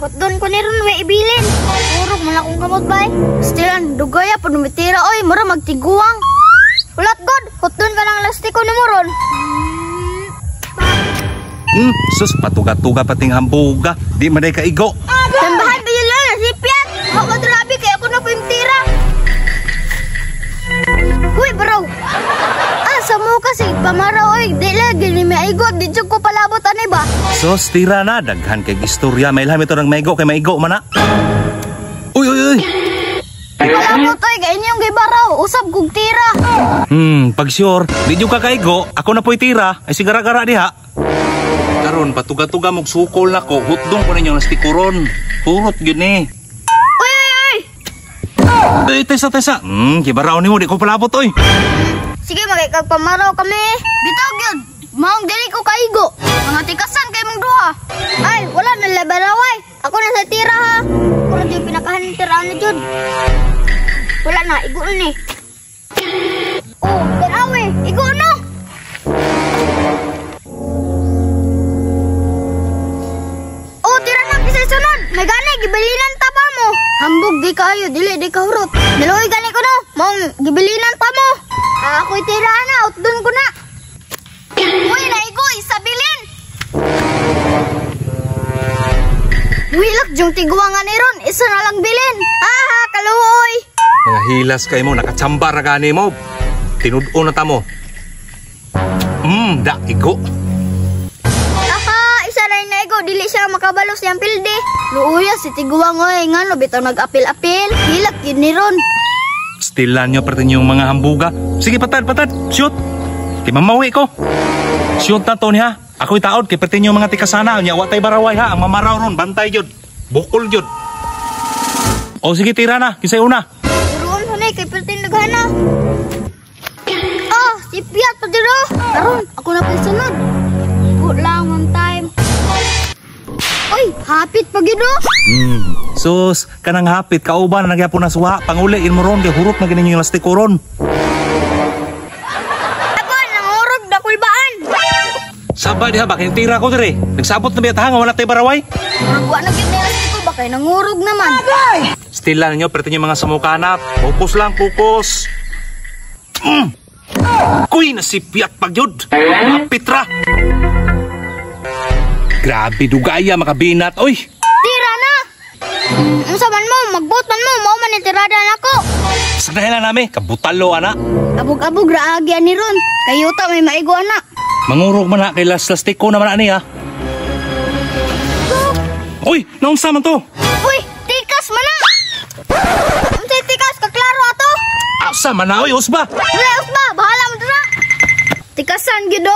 hotdon ko ni ron way ibilin. Urog man akong kamot bay. Stilan dugaya pud mitira oy, mura magtiguang. Ulat god, hotdon ka ng lastiko ni mo ron. Sus, patuga-tuga pating hambuga. Di man day kaigo. Tambahan ba yun lang, sipiat? Ako madrabi kaya ako na po yung tira. Uy, bro. Sa mo kasi, pamaraw oy. Di lagi ni may aigot. Di ko palabot ani ba? Sus, tira na. Daghan kay istorya. May ilham ito ng maigo kay maigo man na. Uy, uy, uy. Palabot oy, kaya inyong gibaraw. Usap kong tira. Pag sure, di nyo ka kaigo. Ako na po'y tira. Ay sigara-gara diha. Karon patuga-tuga mong sukol na ko. Hutdong ko ninyo ng stikuron. Hurot yun eh. Uy, uy, uy. Tesa. Kibaraw ni mo. Di ko palabot oy. Sige, magkakapamaraw kami. Bitog yun. Maong dili ko kaigo. Mga tikasan kayo mong duha. Ay, wala na labaraway. Ako na sa tira ha. Ako na yung pinakahanin tiraan na dyan. Wala na, igo na eh. Oh, tirawe, igo na. Oh, tira na, kisay sunod. May gani, gibilinan tapa mo. Hambog di kayo, dili di ka hurot. Naluoy gani ko no, maong gibilinan pa mo. Ako'y tira na, outdon ko na. Uy, naigo, isabilin. Wilak, yung tiguangan ni Ron, isa na lang bilin. Aha, kaluhoy. Mga hilas kayo mo, nakachamba na gani mo. Tinudo na ta mo. Da, igo. Aha, isa na yung naigo, dili siya makabalos yung pilde. Luuya, si tiguang oy, nga no, bitaw nag-apil-apil. Hilak yun ni Ron. Stilan nyo pati yung mga hambuga. Sige, patad. Shoot. Di mamawi ko. Shoot na to niya. Ako'y taod. Kaya pati yung mga tikasana. Nya, watay baraway ha. Ang mamaraw ron. Bantay yun. Bukol yun. O sige, tira na. Kisay una. Turuan ko na, kaya pati naghana. Oh, si Piat pa dito. Karon, ako na pa sunod. Good lang one time. Uy, hapit pa gino. Sus, kanang hapit kauban na nagyapon na suha. Panguli in mo ron, kaya hurot na ganin yung lastiko ron. Ako, nangurog na kulbaan. Sabay diha ba, kayong tira ko dire. Nagsabot na biya tahang, wala tayo baraway. Murugwa na gid nila ko ba kay nangurog naman. Stilan ninyo, pero yung mga samukana. Focus lang, focus. Kuy, nasipiat pagyod. Pitra. Grabe, dugaya, makabinat. Oy! Tira na! Saman mo, magbutan mo, mao man itirada na ako. Sa dahilan namin, kabutalo, anak. Abog-abog raagyan ni Ron. Kayuta may maigo anak. Mangurog man na, kay lastiko naman ani ha. Uy, naunsa man to? Uy, tikas man na! Unsay tikas, kaklaro ato? Asa man na, uy, usba. Usba, bahala mo na. Tikasan, gido.